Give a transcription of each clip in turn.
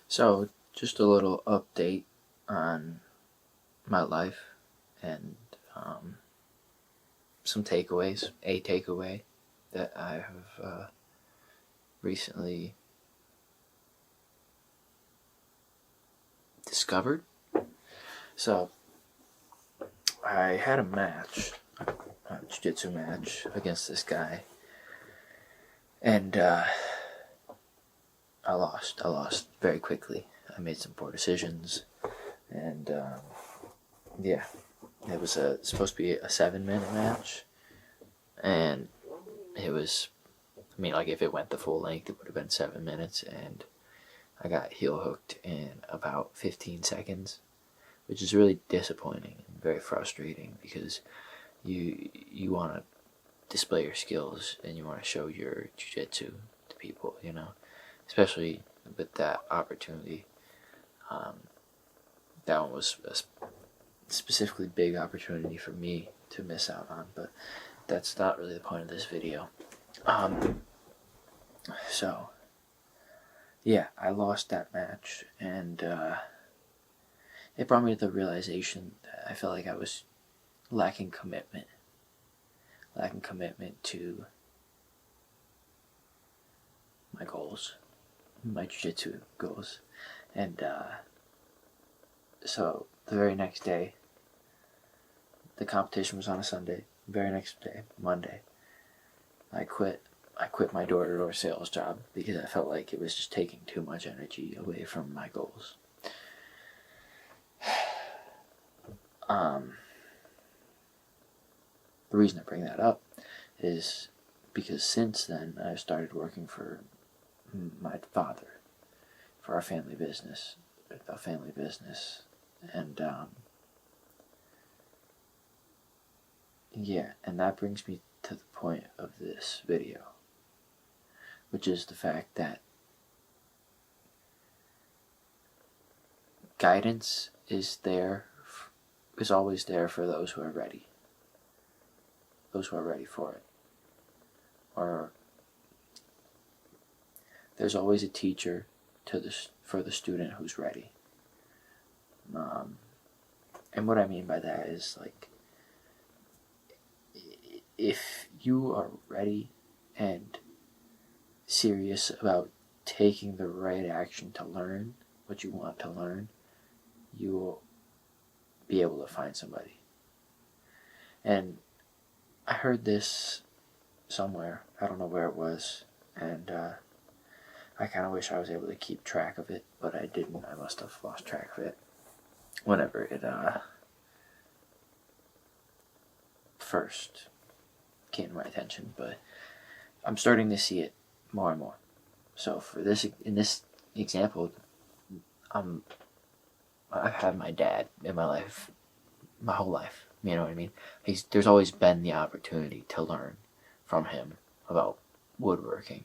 So, just a little update on my life and some takeaways. A takeaway that I have recently discovered. So, I had a match, a jiu-jitsu match against this guy, and I lost. I lost very quickly. I made some poor decisions, and yeah, it was supposed to be a 7-minute match, and it was. I mean, like if it went the full length, it would have been 7 minutes, and I got heel hooked in about 15 seconds, which is really disappointing and very frustrating because you want to display your skills and you want to show your jiu-jitsu to people, especially with that opportunity. That one was a specifically big opportunity for me to miss out on, but that's not really the point of this video. So, yeah, I lost that match, and it brought me to the realization that I felt like I was lacking commitment to my goals, my jiu-jitsu goals. And so the very next day, the competition was on a Sunday. The very next day, Monday, I quit my door-to-door sales job because I felt like it was just taking too much energy away from my goals. The reason I bring that up is because since then I've started working for my father, for our family business, and yeah, and that brings me to the point of this video, which is the fact that guidance is always there for those who are ready for it. Or there's always a teacher for the student who's ready. And what I mean by that is, like, if you are ready and serious about taking the right action to learn what you want to learn, you will be able to find somebody. And I heard this somewhere, I don't know where it was, and I kind of wish I was able to keep track of it, but I didn't. I must have lost track of it whenever it first came to my attention, but I'm starting to see it more and more. So in this example, I've had my dad in my life, my whole life. You know what I mean? There's always been the opportunity to learn from him about woodworking.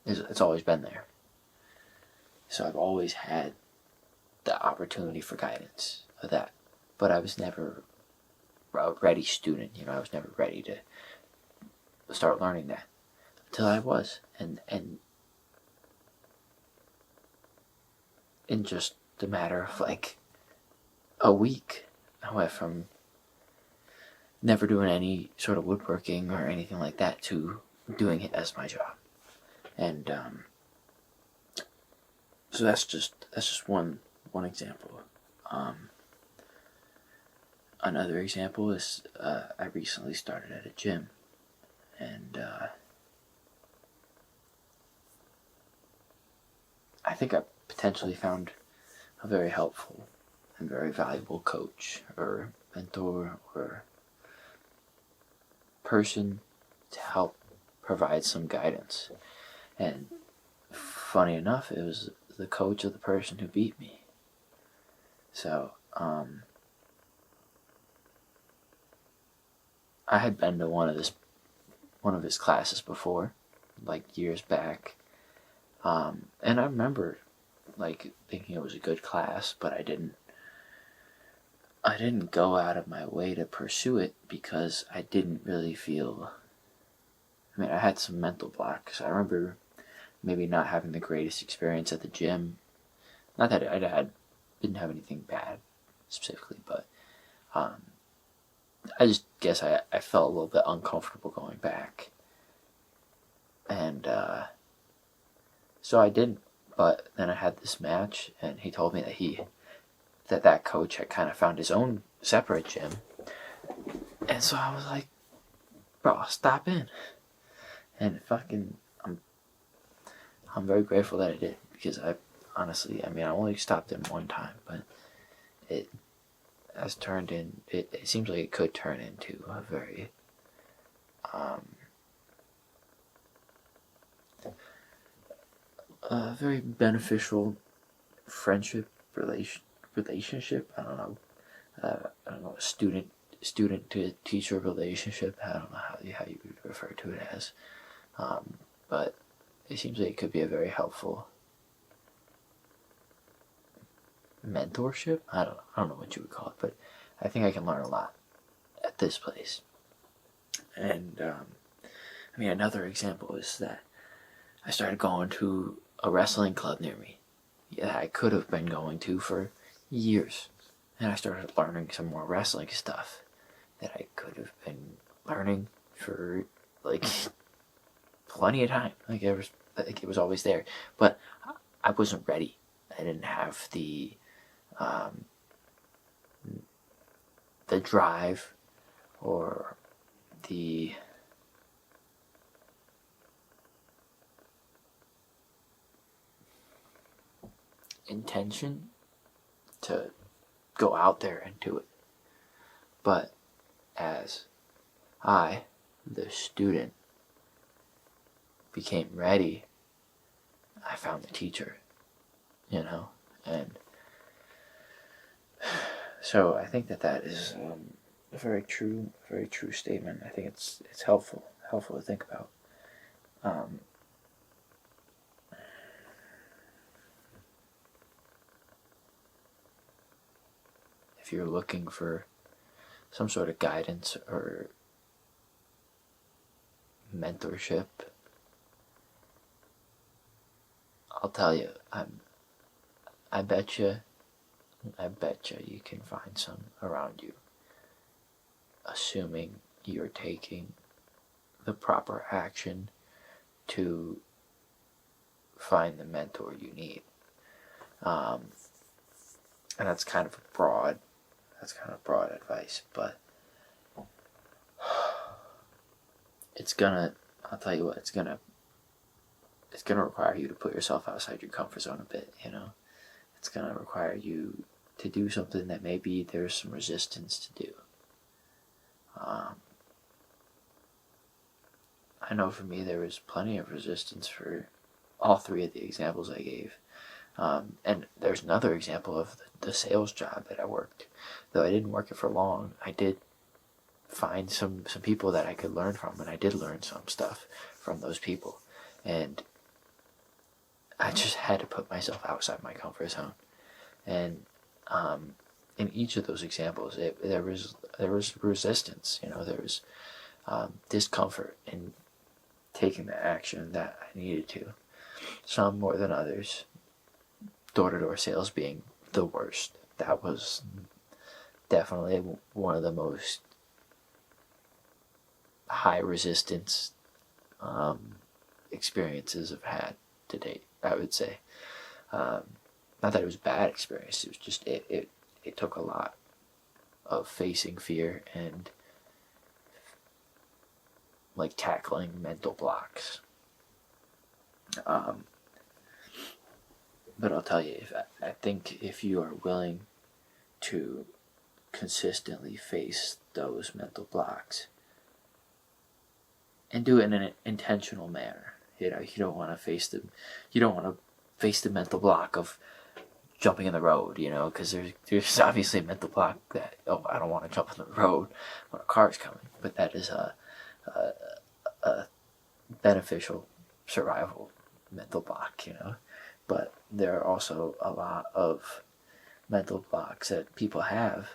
It's always been there. So I've always had the opportunity for guidance of that. But I was never a ready student. I was never ready to start learning that until I was. And in just a matter of like a week, I went from never doing any sort of woodworking or anything like that to doing it as my job. And so that's just one example. Another example is I recently started at a gym, and I think I potentially found a very helpful and very valuable coach or mentor or person to help provide some guidance. And funny enough, it was the coach of the person who beat me. So I had been to one of his classes before, like years back, and I remember like thinking it was a good class, but I didn't go out of my way to pursue it because I didn't really feel. I mean, I had some mental blocks. I remember maybe not having the greatest experience at the gym. Not that didn't have anything bad specifically, but I just guess I felt a little bit uncomfortable going back. And so I didn't. But then I had this match, and he told me that coach had kind of found his own separate gym. And so I was like, bro, I'll stop in. And I'm very grateful that I did, because I only stopped in one time, but it seems like it could turn into a very beneficial friendship relationship. I don't know, student to teacher relationship. I don't know how you would refer to it as, but it seems like it could be a very helpful mentorship. I don't know what you would call it, but I think I can learn a lot at this place. And another example is that I started going to a wrestling club near me that I could have been going to for years, and I started learning some more wrestling stuff that I could have been learning for like plenty of time. Like it was always there, but I wasn't ready. I didn't have the drive or the intention to go out there and do it. But as I, the student, became ready, I found the teacher, and so I think that is a very true statement. I think it's helpful to think about. If you're looking for some sort of guidance or mentorship, I'll tell you, I bet you you can find some around you, assuming you're taking the proper action to find the mentor you need. And that's kind of broad advice, but I'll tell you what, it's gonna require you to put yourself outside your comfort zone a bit, It's gonna require you to do something that maybe there's some resistance to do. I know for me there was plenty of resistance for all three of the examples I gave. And there's another example of the sales job that I worked. Though I didn't work it for long, I did find some people that I could learn from, and I did learn some stuff from those people. And I just had to put myself outside my comfort zone. And in each of those examples, there was resistance. There was discomfort in taking the action that I needed to. Some more than others. Door-to-door sales being the worst. That was definitely one of the most high resistance experiences I've had to date, I would say. Not that it was a bad experience, it was just it took a lot of facing fear and like tackling mental blocks. But I'll tell you, I think if you are willing to consistently face those mental blocks and do it in an intentional manner, you don't want to face them. You don't want to face the mental block of jumping in the road, because there's obviously a mental block that, I don't want to jump in the road when a car is coming. But that is a beneficial survival mental block, But there are also a lot of mental blocks that people have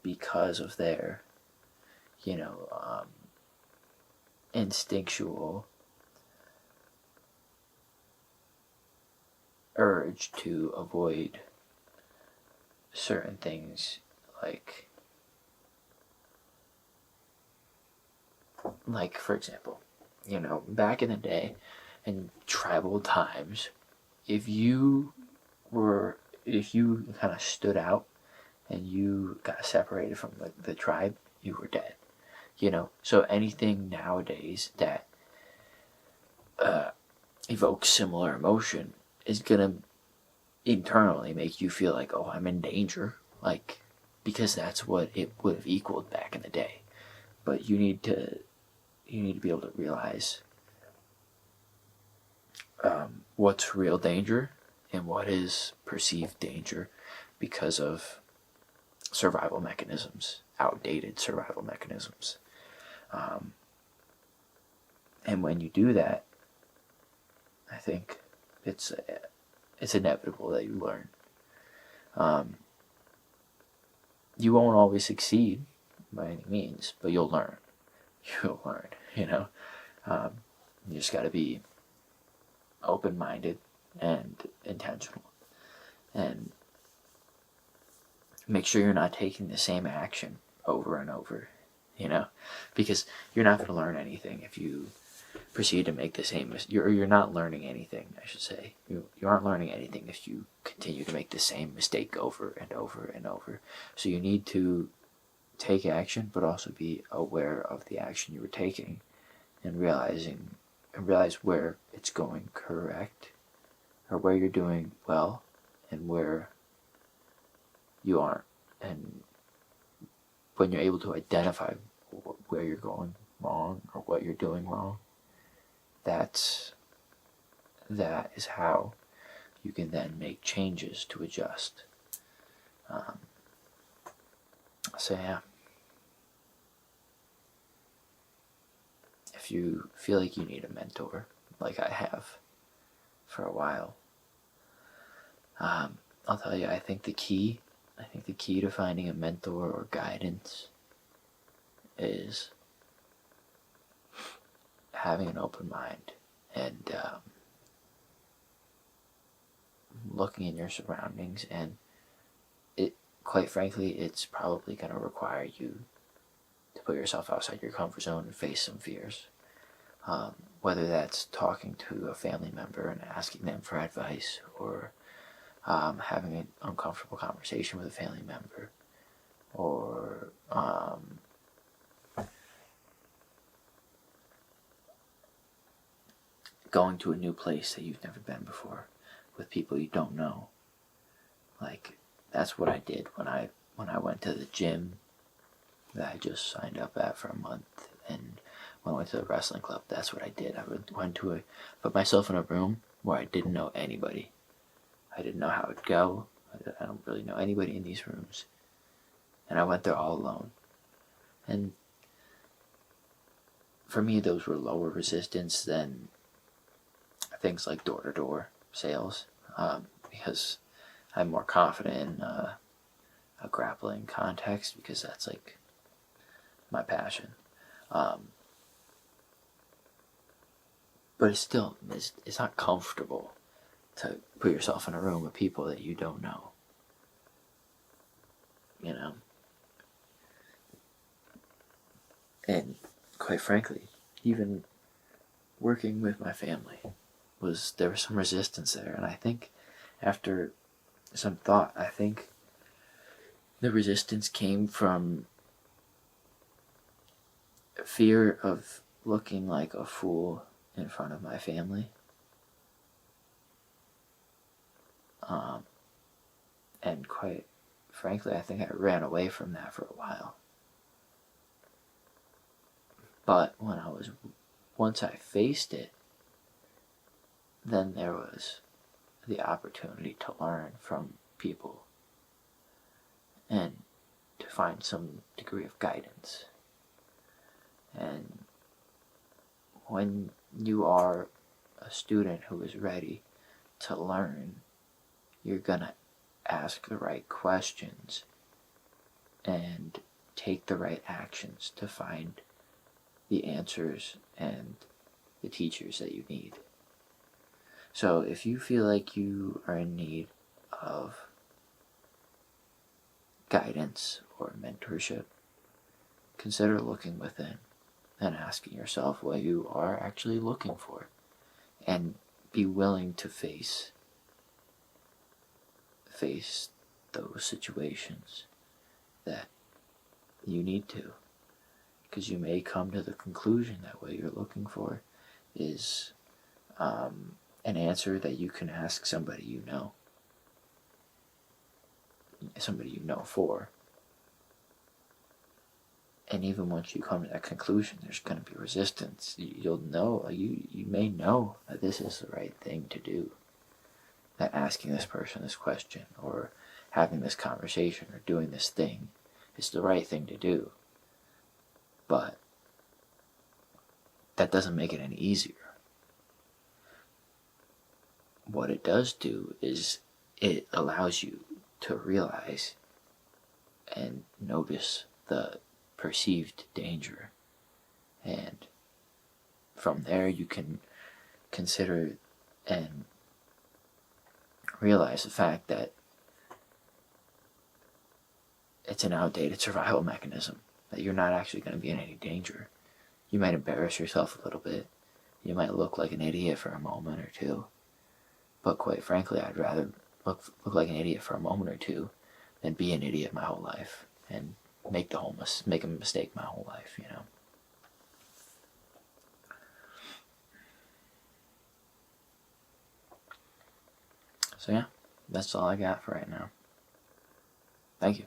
because of their, instinctual urge to avoid certain things, like for example, back in the day, in tribal times, if you kind of stood out and you got separated from the tribe, you were dead. So anything nowadays that evokes similar emotion is gonna internally make you feel like, oh, I'm in danger, because that's what it would have equaled back in the day. But you need to be able to realize what's real danger and what is perceived danger because of survival mechanisms, outdated survival mechanisms. And when you do that, I think it's inevitable that you learn. You won't always succeed by any means, but you'll learn. You'll learn, you just got to be open-minded and intentional, and make sure you're not taking the same action over and over, because you're not going to learn anything if you proceed to make the same you're not learning anything, I should say. You aren't learning anything if you continue to make the same mistake over and over and over. So you need to take action, but also be aware of the action you were taking, and realize where it's going correct, or where you're doing well and where you aren't. And when you're able to identify where you're going wrong or what you're doing wrong, that is how you can then make changes to adjust. So yeah, if you feel like you need a mentor, like I have for a while, I'll tell you, I think the key to finding a mentor or guidance is having an open mind and looking in your surroundings. And quite frankly, it's probably going to require you to put yourself outside your comfort zone and face some fears. Whether that's talking to a family member and asking them for advice, or having an uncomfortable conversation with a family member, or going to a new place that you've never been before with people you don't know. That's what I did when I went to the gym that I just signed up at for a month, and when I went to the wrestling club. That's what I did. I put myself in a room where I didn't know anybody. I didn't know how it would go. I don't really know anybody in these rooms, and I went there all alone. And for me, those were lower resistance than things like door-to-door sales, because I'm more confident in a grappling context, because that's like my passion. But it's not comfortable to put yourself in a room with people that you don't know. And quite frankly, even working with my family, there was some resistance there. And I think after some thought, I think the resistance came from fear of looking like a fool in front of my family. And quite frankly, I think I ran away from that for a while. But once I faced it, then there was the opportunity to learn from people and to find some degree of guidance. And when you are a student who is ready to learn, you're gonna ask the right questions and take the right actions to find the answers and the teachers that you need. So if you feel like you are in need of guidance or mentorship, consider looking within and asking yourself what you are actually looking for, and be willing to face those situations that you need to, because you may come to the conclusion that what you're looking for is an answer that you can ask somebody you know for. And even once you come to that conclusion, there's going to be resistance. You may know that this is the right thing to do, that asking this person this question, or having this conversation, or doing this thing is the right thing to do. But that doesn't make it any easier. What it does do is it allows you to realize and notice the perceived danger. And from there you can consider and realize the fact that it's an outdated survival mechanism, that you're not actually going to be in any danger. You might embarrass yourself a little bit. You might look like an idiot for a moment or two. But quite frankly, I'd rather look like an idiot for a moment or two than be an idiot my whole life and make a mistake my whole life, you know. So yeah, that's all I got for right now. Thank you.